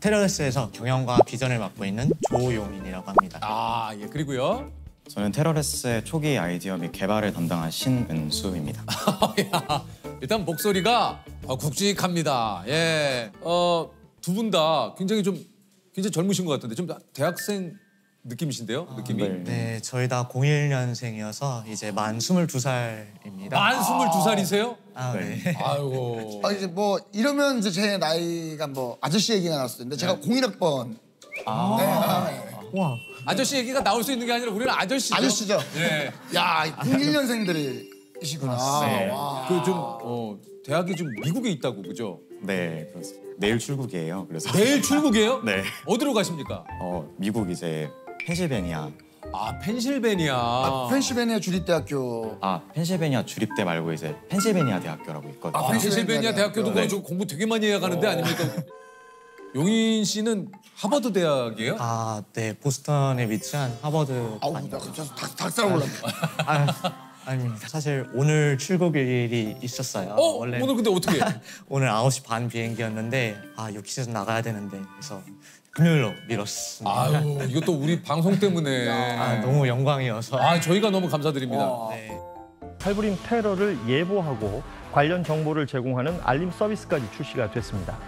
테러레스에서 경영과 비전을 맡고 있는 조용인이라고 합니다. 아, 예. 그리고요. 저는 테러레스의 초기 아이디어 및 개발을 담당한 신은수입니다. 야, 일단 목소리가 굵직합니다. 예. 두 분 다 굉장히 젊으신 것 같은데 좀 대학생 느낌이신데요? 느낌이. 네, 저희 다 01년생이어서 이제 만 22살입니다. 만 22살이세요? 아, 네. 아이고. 이제 뭐 이러면 이제 제 나이가 뭐 아저씨 얘기가 나왔을 텐데 제가 01학번. 와. 아저씨 얘기가 나올 수 있는 게 아니라 우리는 아저씨죠. 아저씨죠? 예. 야, 01년생들이시구나. 네. 와. 대학이 좀 미국에 있다고, 그죠? 네, 그렇습니다. 내일 출국이에요. 그래서 내일 출국이에요? 네. 어디로 가십니까? 미국 이제 펜실베니아. 아, 펜실베니아. 펜실베니아 주립대학교. 펜실베니아 주립대 말고 이제 펜실베니아 대학교라고 있거든요. 펜실베니아 대학교도 네. 저 공부 되게 많이 해야 가는데 아닙니까? 용인 씨는 하버드 대학이에요? 아, 네. 보스턴에 위치한 하버드. 아우, 나 갑자기 닭살 올랐네. 아닙니다. 사실 오늘 출국일이 있었어요. 원래 오늘 근데 어떻게? 오늘 9시 반 비행기였는데 유키즈에서 나가야 되는데 그래서 금요일로 미뤘습니다. 아유, 이것도 우리 방송 때문에. 너무 영광이어서. 저희가 너무 감사드립니다. 네. 칼부림 테러를 예보하고 관련 정보를 제공하는 알림 서비스까지 출시가 됐습니다.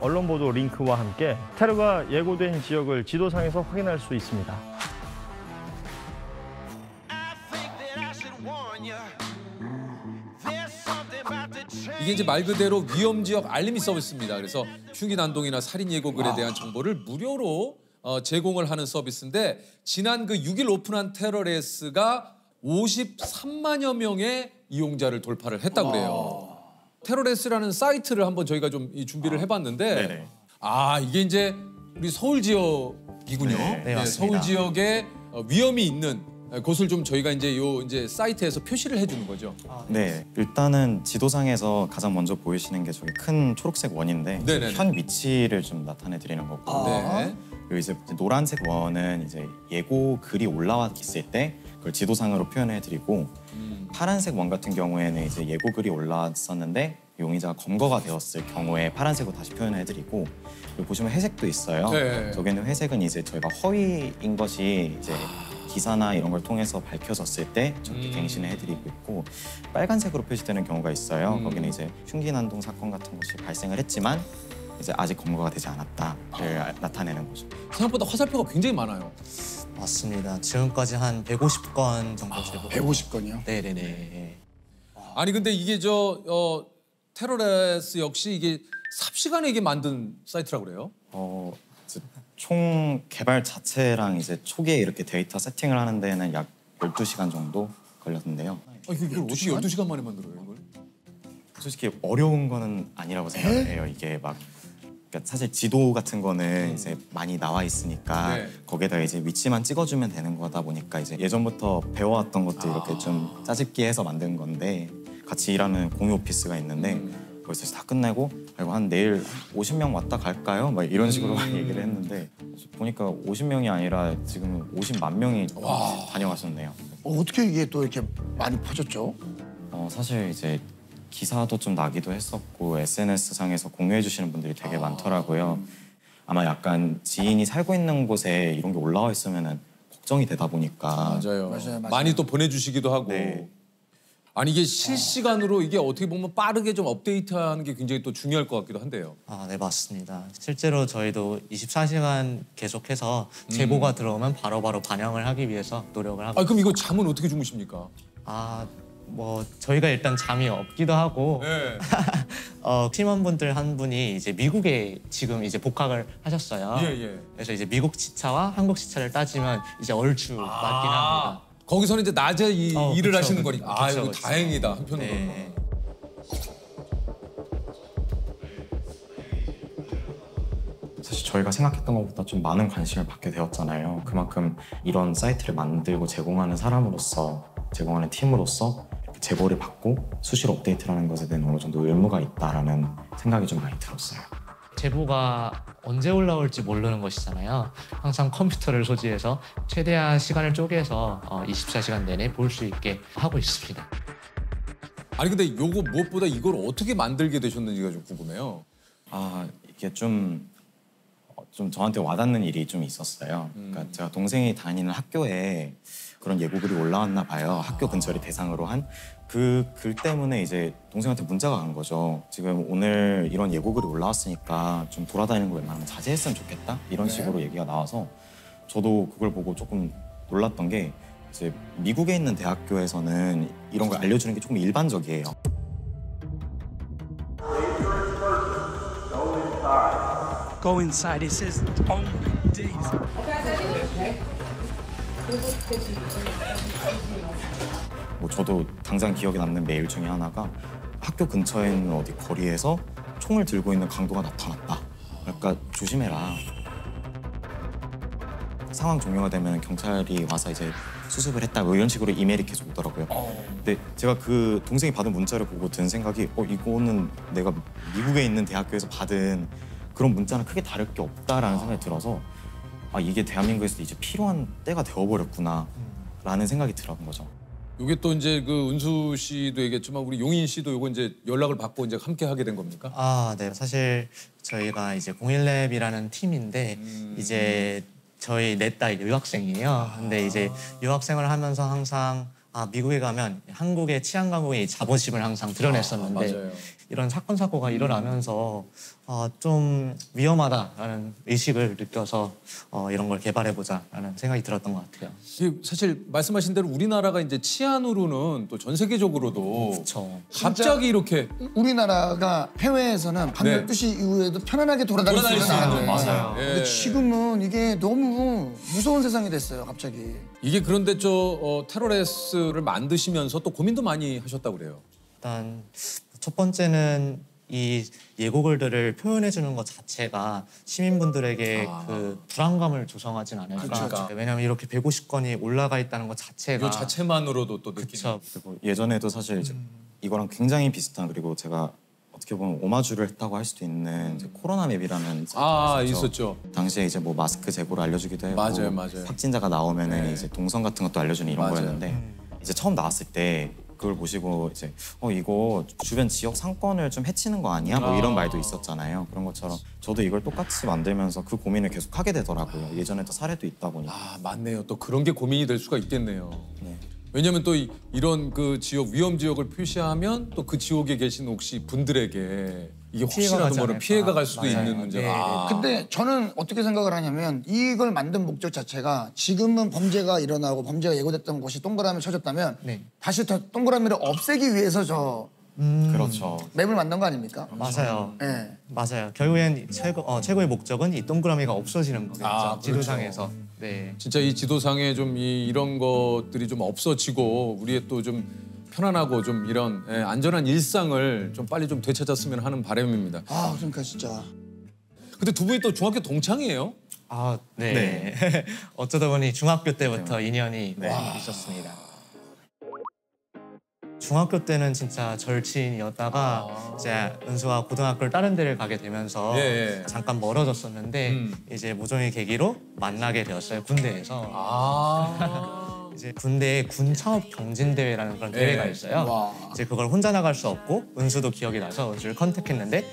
언론 보도 링크와 함께 테러가 예고된 지역을 지도상에서 확인할 수 있습니다. 이게 이제 말 그대로 위험 지역 알림이 서비스입니다. 그래서 흉기 난동이나 살인 예고글에 대한 정보를 무료로 제공을 하는 서비스인데 지난 그 6일 오픈한 테러레스가 53만여 명의 이용자를 돌파를 했다고 그래요. 테러레스라는 사이트를 한번 저희가 좀 준비를 해봤는데 네네. 이게 이제 우리 서울 지역이군요. 네, 맞습니다. 서울 지역에 위험이 있는 곳을 좀 저희가 이제 사이트에서 표시를 해주는 거죠. 네, 일단은 지도상에서 가장 먼저 보이시는 게 저기 큰 초록색 원인데 네네네. 현 위치를 좀 나타내 드리는 거고. 네. 그리고 이제 노란색 원은 이제 예고 글이 올라와 있을 때 그걸 지도상으로 표현해 드리고 파란색 원 같은 경우에는 이제 예고 글이 올라왔었는데 용의자가 검거가 되었을 경우에 파란색으로 다시 표현해 드리고 그리고 보시면 회색도 있어요. 네. 저기는 회색은 이제 저희가 허위인 것이 이제 기사나 이런 걸 통해서 밝혀졌을 때 저렇게 갱신을 해드리고 있고 빨간색으로 표시되는 경우가 있어요. 거기는 이제 흉기 난동 사건 같은 것이 발생을 했지만 이제 아직 검거가 되지 않았다를 나타내는 거죠. 생각보다 화살표가 굉장히 많아요. 맞습니다. 지금까지 한 150건 정도 제보. 150건이요? 네네네. 아니 근데 이게 테러레스 역시 이게 삽시간에 이게 만든 사이트라고 그래요? 이제 총 개발 자체랑 이제 초기에 이렇게 데이터 세팅을 하는 데는 약 12시간 정도 걸렸는데요. 이걸 어떻게 12시간 만에 만들어요, 이걸? 솔직히 어려운 거는 아니라고 생각해요. 이게 막 그러니까 사실 지도 같은 거는 이제 많이 나와 있으니까 네. 거기에다 이제 위치만 찍어주면 되는 거다 보니까 이제 예전부터 배워왔던 것도 이렇게 좀 짜집기 해서 만든 건데 같이 일하는 공유 오피스가 있는데 거기서 다 끝내고 한 내일 50명 왔다 갈까요? 막 이런 식으로 막 얘기를 했는데 보니까 50명이 아니라 지금 50만 명이 다녀가셨네요. 어떻게 이게 또 이렇게 많이 퍼졌죠? 사실 이제 기사도 좀 나기도 했었고 SNS상에서 공유해 주시는 분들이 되게 많더라고요. 아마 약간 지인이 살고 있는 곳에 이런 게 올라와 있으면 걱정이 되다 보니까 맞아요. 맞아요. 많이 또 보내주시기도 하고. 네. 아니 이게 실시간으로 이게 어떻게 보면 빠르게 좀 업데이트하는 게 굉장히 또 중요할 것 같기도 한데요. 네, 맞습니다. 실제로 저희도 24시간 계속해서 제보가 들어오면 바로바로 반영을 하기 위해서 노력을 하고 그럼 이거 잠은 어떻게 주무십니까? 저희가 일단 잠이 없기도 하고 네. 팀원분들 한 분이 이제 미국에 지금 이제 복학을 하셨어요. 예. 그래서 이제 미국 시차와 한국 시차를 따지면 이제 얼추 맞긴 합니다. 거기서는 이제 낮에 일을 그쵸, 하시는 그쵸, 거니까. 이거 그쵸. 다행이다 한편으로. 네. 사실 저희가 생각했던 것보다 좀 많은 관심을 받게 되었잖아요. 그만큼 이런 사이트를 만들고 제공하는 사람으로서, 제공하는 팀으로서 제보를 받고 수시로 업데이트하는 것에 대한 어느 정도 의무가 있다라는 생각이 좀 많이 들었어요. 제보가 언제 올라올지 모르는 것이잖아요. 항상 컴퓨터를 소지해서 최대한 시간을 쪼개서 24시간 내내 볼 수 있게 하고 있습니다. 아니 근데 요거 무엇보다 이걸 어떻게 만들게 되셨는지가 좀 궁금해요. 이게 좀 좀 저한테 와닿는 일이 좀 있었어요. 그러니까 제가 동생이 다니는 학교에 그런 예고글이 올라왔나 봐요. 학교 근처를 대상으로 한 그 글 때문에 이제 동생한테 문자가 간 거죠. 지금 오늘 이런 예고글이 올라왔으니까 좀 돌아다니는 거 웬만하면 자제했으면 좋겠다 이런 식으로 얘기가 나와서 저도 그걸 보고 조금 놀랐던 게 이제 미국에 있는 대학교에서는 이런 걸 알려주는 게 조금 일반적이에요. Go inside. It says, oh my days. 뭐 저도 당장 기억에 남는 메일 중에 하나가 학교 근처에 있는 어디 거리에서 총을 들고 있는 강도가 나타났다. 그러니까 조심해라. 상황 종료가 되면 경찰이 와서 이제 수습을 했다. 뭐 이런 식으로 이메일이 계속 오더라고요. 근데 제가 그 동생이 받은 문자를 보고 든 생각이 이거는 내가 미국에 있는 대학교에서 받은 그런 문자는 크게 다를 게 없다라는 생각이 들어서 이게 대한민국에서 이제 필요한 때가 되어버렸구나 라는 생각이 들었던 거죠. 이게 또 이제 그 은수 씨도 얘기했지만 우리 용인 씨도 요거 이제 연락을 받고 이제 함께 하게 된 겁니까? 네. 사실 저희가 이제 01랩이라는 팀인데 이제 저희 넷 다 유학생이에요. 근데 이제 유학생을 하면서 항상 미국에 가면 한국의 치안 강국의 자부심을 항상 드러냈었는데 맞아요. 이런 사건 사고가 일어나면서 좀 위험하다라는 의식을 느껴서 이런 걸 개발해보자라는 생각이 들었던 것 같아요. 이게 사실 말씀하신 대로 우리나라가 이제 치안으로는 또 전 세계적으로도 그렇죠. 갑자기 이렇게 우리나라가 해외에서는 밤 네. 12시 이후에도 편안하게 돌아다닐 수 있는 나라예요. 맞아요. 예. 근데 지금은 이게 너무 무서운 세상이 됐어요, 갑자기. 이게 그런데 테러레스를 만드시면서 또 고민도 많이 하셨다고 그래요. 일단 첫 번째는 이 예고글들을 표현해주는 것 자체가 시민분들에게 그 불안감을 조성하진 않을까. 그렇죠. 왜냐하면 이렇게 150건이 올라가 있다는 것 자체가 이 자체만으로도 또 느끼는. 그쵸. 그리고 예전에도 사실 이제 이거랑 굉장히 비슷한 그리고 제가 어떻게 보면 오마주를 했다고 할 수도 있는 이제 코로나 맵이라는 사이트가 있었죠. 당시에 이제 뭐 마스크 재고를 알려주기도 했고 맞아요. 확진자가 나오면은 네. 이제 동선 같은 것도 알려주는 이런 맞아요. 거였는데 이제 처음 나왔을 때 그걸 보시고 이제 이거 주변 지역 상권을 좀 해치는 거 아니야? 뭐 이런 말도 있었잖아요. 그런 것처럼 저도 이걸 똑같이 만들면서 그 고민을 계속 하게 되더라고요. 예전에도 사례도 있다 보니까. 맞네요. 또 그런 게 고민이 될 수가 있겠네요. 네. 왜냐하면 또 이런 그 지역 위험 지역을 표시하면 또 그 지역에 계신 혹시 분들에게 이게 혹시라도 가지 모르는 않을까. 피해가 갈 수도 맞아요. 있는 문제가. 네. 근데 저는 어떻게 생각을 하냐면 이걸 만든 목적 자체가 지금은 범죄가 일어나고 범죄가 예고됐던 곳이 동그라미 쳐졌다면 네. 다시 더 동그라미를 없애기 위해서 저 그렇죠. 맵을 만든 거 아닙니까? 맞아요. 네. 맞아요. 결국엔 최고의 목적은 이 동그라미가 없어지는 거겠죠. 그렇죠. 지도상에서. 네. 진짜 이 지도상에 좀 이런 것들이 좀 없어지고 우리의 또 좀 편안하고 좀 이런 안전한 일상을 좀 빨리 좀 되찾았으면 하는 바람입니다. 그러니까 진짜. 근데 두 분이 또 중학교 동창이에요? 네. 어쩌다 보니 중학교 때부터 인연이 있었습니다. 중학교 때는 진짜 절친이었다가 이제 은수가 고등학교를 다른 데를 가게 되면서 잠깐 멀어졌었는데 이제 모종의 계기로 만나게 되었어요. 군대에서. 이제 군대에 군 창업 경진 대회라는 그런 대회가 있어요. 이제 그걸 혼자 나갈 수 없고 은수도 기억이 나서 은수를 컨택했는데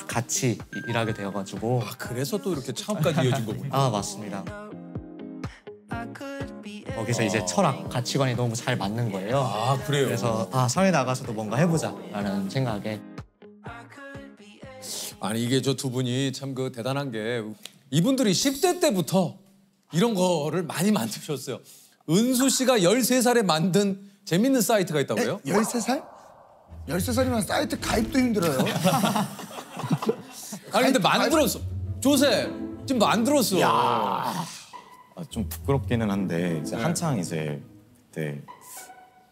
같이 일하게 되어가지고. 그래서 또 이렇게 창업까지 이어진 거군요. 맞습니다. 거기서 이제 철학, 가치관이 너무 잘 맞는 거예요. 그래요? 그래서 사회 나가서도 뭔가 해보자라는 생각에. 아니 이게 저 두 분이 참 그 대단한 게 이분들이 10대 때부터 이런 거를 많이 만드셨어요. 은수 씨가 13살에 만든 재밌는 사이트가 있다고요? 13살? 13살이면 사이트 가입도 힘들어요. 아니 근데 만들었어. 조셉 지금 만들었어. 좀 부끄럽기는 한데 이제 한창 이제 그때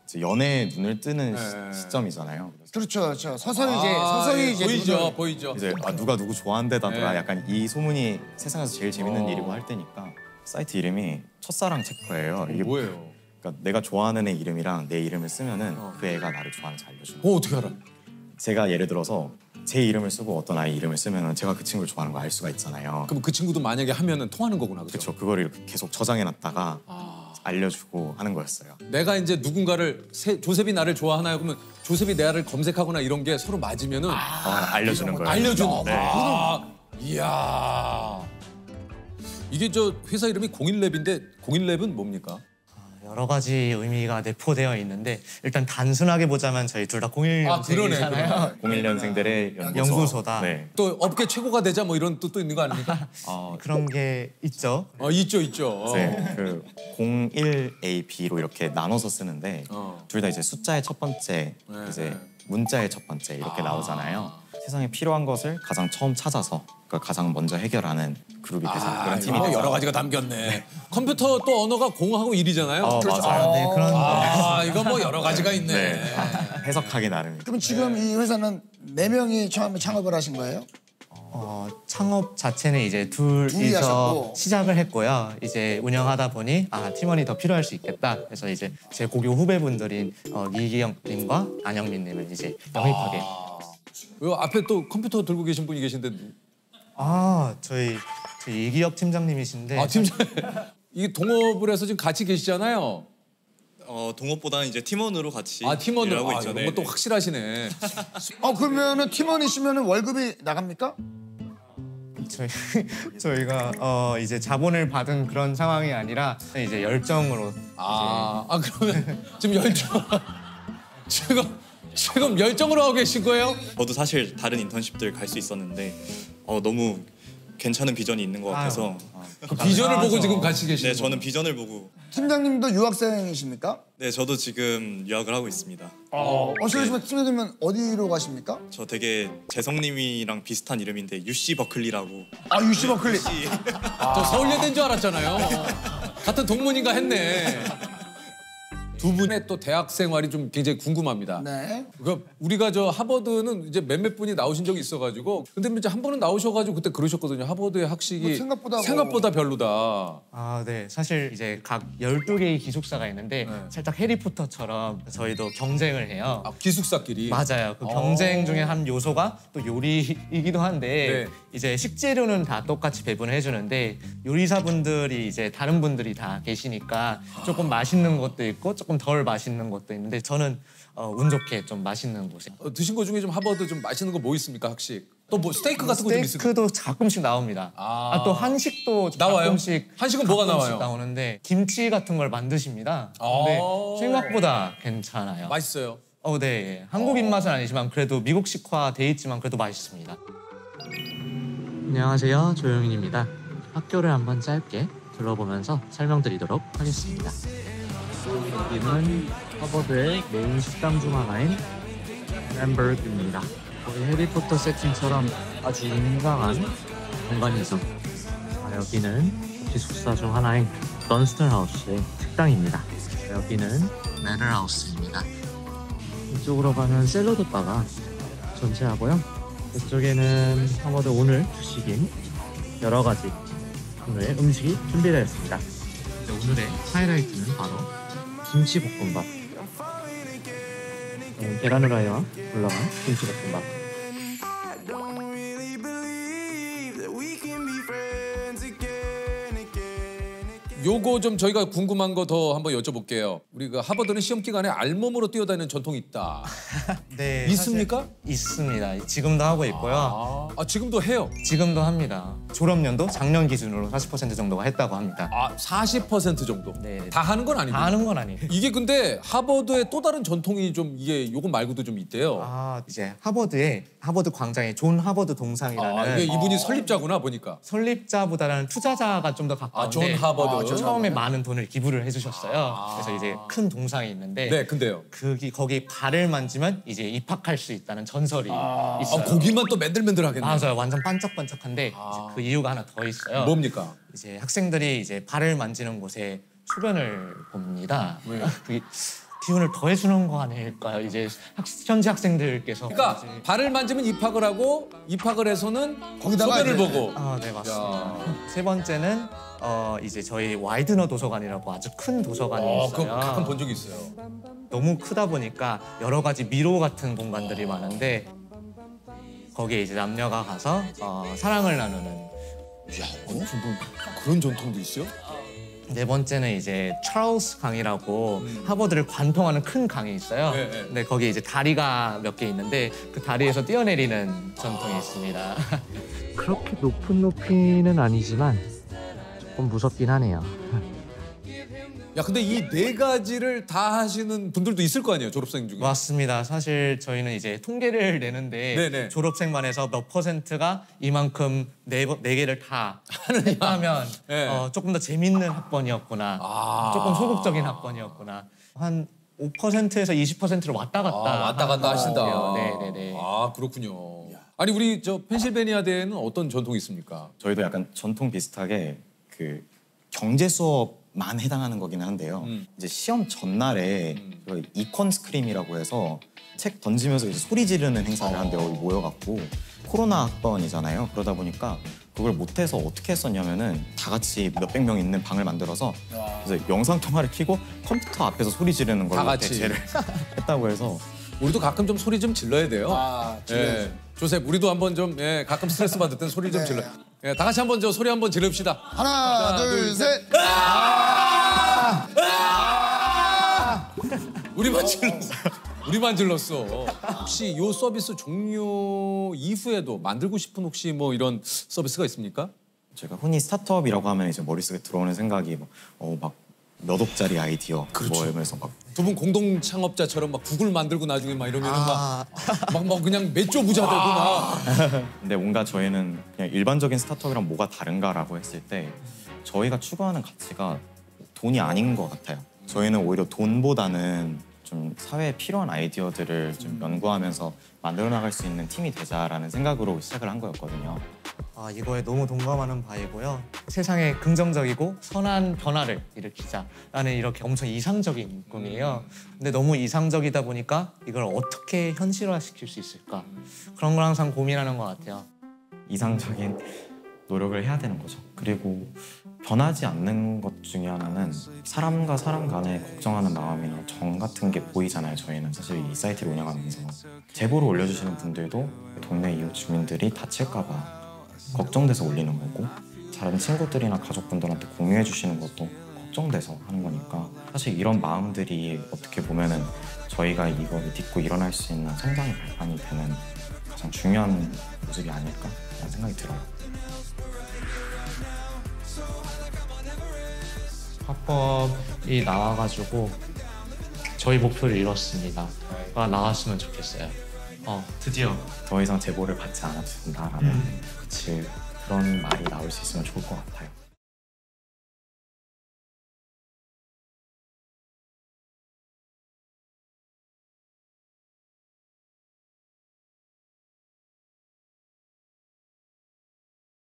이제 연애에 눈을 뜨는 시점이잖아요. 그렇죠. 서서히 이제 보이죠. 이제 누가 누구 좋아한대다더라. 약간 이 소문이 세상에서 제일 재밌는 일이고 할 때니까 사이트 이름이 첫사랑 체커예요. 이게 뭐예요? 그러니까 내가 좋아하는 애 이름이랑 내 이름을 쓰면은 그 애가 나를 좋아하는지 알려주는. 어떻게 알아? 제가 예를 들어서 제 이름을 쓰고 어떤 아이 이름을 쓰면은 제가 그 친구를 좋아하는 거 알 수가 있잖아요. 그럼 그 친구도 만약에 하면은 통하는 거구나, 그렇죠? 그렇죠. 그거를 이렇게 계속 저장해놨다가 알려주고 하는 거였어요. 내가 이제 누군가를 조셉이 나를 좋아하나요? 그러면 조셉이 나를 검색하거나 이런 게 서로 맞으면은 알려주는 거예요. 알려주는. 네. 이야. 이게 저 회사 이름이 01랩인데 01랩은 뭡니까? 여러 가지 의미가 내포되어 있는데 일단 단순하게 보자면 저희 둘 다 01년생이잖아요. 01년생들의 연구소다. 네. 또 업계 최고가 되자 뭐 이런 뜻도 있는 거 아닙니까? 그런 게 있죠. 있죠. 네, 그 01AB로 이렇게 나눠서 쓰는데 둘 다 이제 숫자의 첫 번째, 이제 문자의 첫 번째 이렇게 나오잖아요. 세상에 필요한 것을 가장 처음 찾아서 그걸 가장 먼저 해결하는 그룹이 돼서 그런 팀이 돼서 여러 가지가 담겼네. 컴퓨터 또 언어가 0하고 1이잖아요. 맞아요. 네, 그런 이거 뭐 여러 가지가 있네. 네. 해석하기 나름이죠. 그럼 지금 이 회사는 4명이 처음에 창업을 하신 거예요? 창업 자체는 이제 둘이 둘이서 하셨고. 시작을 했고요. 이제 운영하다 보니 팀원이 더 필요할 수 있겠다. 그래서 이제 제 고교 후배분들인 이기영님과 안영민님을 이제 영입하게. 요 앞에 또 컴퓨터 들고 계신 분이 계신데. 저희 이기혁 팀장님이신데. 팀장. 이게 동업을 해서 지금 같이 계시잖아요. 동업보다는 이제 팀원으로 같이 팀원으로 일하고 있죠. 이런 것도 확실하시네. 그러면은 팀원이시면 월급이 나갑니까? 저희가 이제 자본을 받은 그런 상황이 아니라 이제 열정으로. 그러면 지금 지금 열정으로 하고 계신 거예요? 저도 사실 다른 인턴십들 갈 수 있었는데 너무 괜찮은 비전이 있는 것 같아서 그 비전을 보고 지금 같이 계시는 네, 저는 비전을 보고. 팀장님도 유학생이십니까? 네, 저도 지금 유학을 하고 있습니다. 실례지만 팀장님은 어디로 가십니까? 저 되게 재성님이랑 비슷한 이름인데 UC 버클리라고. UC 버클리. 저 서울예대인 줄 알았잖아요. 같은 동문인가 했네. 두 분의 또 대학 생활이 좀 굉장히 궁금합니다. 네. 그러니까 우리가 저 하버드는 이제 몇몇 분이 나오신 적이 있어가지고 근데 이제 한 번은 나오셔가지고 그때 그러셨거든요. 하버드의 학식이 생각보다 별로다. 네. 사실 이제 각 12개의 기숙사가 있는데 살짝 해리포터처럼 저희도 경쟁을 해요. 기숙사끼리? 맞아요. 그 경쟁 중에 한 요소가 또 요리이기도 한데 이제 식재료는 다 똑같이 배분을 해주는데 요리사분들이 이제 다른 분들이 다 계시니까 조금 맛있는 것도 있고 조금 덜 맛있는 것도 있는데 저는 운 좋게 좀 맛있는 곳에. 드신 거 중에 좀 하버드 좀 맛있는 거 뭐 있습니까, 학식? 또 뭐 스테이크 같은 거 좀 있을까요? 스테이크도 가끔씩 나옵니다. 또 한식도 나와요? 가끔씩. 한식은 뭐가 나와요? 나오는데 김치 같은 걸 만드십니다. 근데 생각보다 괜찮아요. 맛있어요? 네. 한국 입맛은 아니지만 그래도 미국식화 돼 있지만 그래도 맛있습니다. 안녕하세요, 조용인입니다. 학교를 한번 짧게 둘러보면서 설명드리도록 하겠습니다. 여기는 하버드의 메인 식당 중 하나인 햄버거입니다. 거의 해리포터 세팅처럼 아주 웅장한 공간이죠. 여기는 기숙사 중 하나인 던스턴 하우스의 식당입니다. 여기는 매너 하우스입니다. 이쪽으로 가면 샐러드 바가 존재하고요. 이쪽에는 하버드 오늘 주식인 여러 가지 오늘의 음식이 준비되어 있습니다. 오늘의 하이라이트는 바로 김치볶음밥. 계란 후라이와 올라간 김치볶음밥. 요거 좀 저희가 궁금한 거 더 한번 여쭤볼게요. 우리가 하버드는 시험 기간에 알몸으로 뛰어다니는 전통이 있다. 네. 있습니까? 있습니다. 지금도 하고 있고요. 지금도 해요? 지금도 합니다. 졸업연도 작년 기준으로 40% 정도가 했다고 합니다. 40% 정도? 네. 다 하는 건 아니고? 다 하는 건 아니에요. 이게 근데 하버드의 또 다른 전통이 좀 이게 요거 말고도 좀 있대요. 이제 하버드 광장에 존 하버드 동상이라는 이게 이분이 설립자구나 보니까. 설립자보다는 투자자가 좀 더 가까운데 존 하버드. 처음에 많은 돈을 기부를 해주셨어요. 그래서 이제 큰 동상이 있는데 네, 근데요. 거기 발을 만지면 이제 입학할 수 있다는 전설이 있어요. 고기만 또 맨들맨들하겠네. 맞아요. 완전 반짝반짝한데 이제 그 이유가 하나 더 있어요. 뭡니까? 이제 학생들이 이제 발을 만지는 곳에 소변을 봅니다. 왜요? 그게 기운을 더해주는 거 아닐까요? 이제 현지 학생들께서 그러니까 이제... 발을 만지면 입학을 하고 입학을 해서는 거기다가 소변을 이제... 보고. 네, 맞습니다. 세 번째는 이제 저희 와이드너 도서관이라고 아주 큰 도서관이 있어요. 그거 가끔 본 적이 있어요. 너무 크다 보니까 여러 가지 미로 같은 공간들이 많은데 거기에 이제 남녀가 가서 사랑을 나누는. 그런 전통도 있어요? 네 번째는 이제 찰스 강이라고 하버드를 관통하는 큰 강이 있어요. 네. 근데 거기에 이제 다리가 몇 개 있는데 그 다리에서 뛰어내리는 전통이 있습니다. 그렇게 높은 높이는 아니지만 조금 무섭긴 하네요. 야, 근데 이 4가지를 다 하시는 분들도 있을 거 아니에요, 졸업생 중에. 맞습니다. 사실 저희는 이제 통계를 내는데 네네. 졸업생만 해서 몇 %가 이만큼 네 개를 다 했다면 네. 조금 더 재밌는 학번이었구나. 조금 소극적인 학번이었구나. 한 5%에서 20%로 왔다 갔다 하신다. 네네네. 아, 그렇군요. 아니, 우리 저 펜실베니아대는 어떤 전통이 있습니까? 저희도 약간 전통 비슷하게 그 경제 수업만 해당하는 거기는 한데요. 이제 시험 전날에 그 이콘 스크림이라고 해서 책 던지면서 이제 소리 지르는 행사를 한데 여기 모여갖고 코로나 학번이잖아요. 그러다 보니까 그걸 못해서 어떻게 했었냐면은 다 같이 몇백 명 있는 방을 만들어서 그래서 영상 통화를 켜고 컴퓨터 앞에서 소리 지르는 걸로 다 같이. 대체를 했다고 해서 우리도 가끔 좀 소리 좀 질러야 돼요. 질러야죠. 예. 조셉, 우리도 한번 좀 가끔 스트레스 받을 땐 소리 좀 질러. 예, 다 같이 한번 저 소리 한번 지릅시다. 하나, 둘, 셋. 우리만 질렀어. 혹시 요 서비스 종료 이후에도 만들고 싶은 혹시 뭐 이런 서비스가 있습니까? 제가 흔히 스타트업이라고 하면 이제 머릿속에 들어오는 생각이 막 몇 억짜리 아이디어 뭐 이러면서 막 두 분 공동 창업자처럼 막 구글 만들고 나중에 막 이러면은 막 그냥 몇 조 부자 되고 막. 근데 뭔가 저희는 그냥 일반적인 스타트업이랑 뭐가 다른가라고 했을 때 저희가 추구하는 가치가 돈이 아닌 것 같아요. 저희는 오히려 돈보다는 좀 사회에 필요한 아이디어들을 좀 연구하면서 만들어 나갈 수 있는 팀이 되자라는 생각으로 시작을 한 거였거든요. 이거에 너무 동감하는 바이고요. 세상에 긍정적이고 선한 변화를 일으키자라는 이렇게 엄청 이상적인 꿈이에요. 근데 너무 이상적이다 보니까 이걸 어떻게 현실화시킬 수 있을까? 그런 걸 항상 고민하는 것 같아요. 이상적인 노력을 해야 되는 거죠. 그리고 변하지 않는 것 중에 하나는 사람과 사람 간에 걱정하는 마음이나 정 같은 게 보이잖아요. 저희는 사실 이 사이트를 운영하면서 제보를 올려주시는 분들도 동네 이웃 주민들이 다칠까 봐 걱정돼서 올리는 거고 다른 친구들이나 가족분들한테 공유해 주시는 것도 걱정돼서 하는 거니까 사실 이런 마음들이 어떻게 보면은 저희가 이걸 딛고 일어날 수 있는 성장의 발판이 되는 가장 중요한 모습이 아닐까라는 생각이 들어요. 화법이 나와가지고 저희 목표를 이뤘습니다. 나왔으면 좋겠어요. 드디어. 더 이상 제보를 받지 않아도 된다라는 그런 말이 나올 수 있으면 좋을 것 같아요.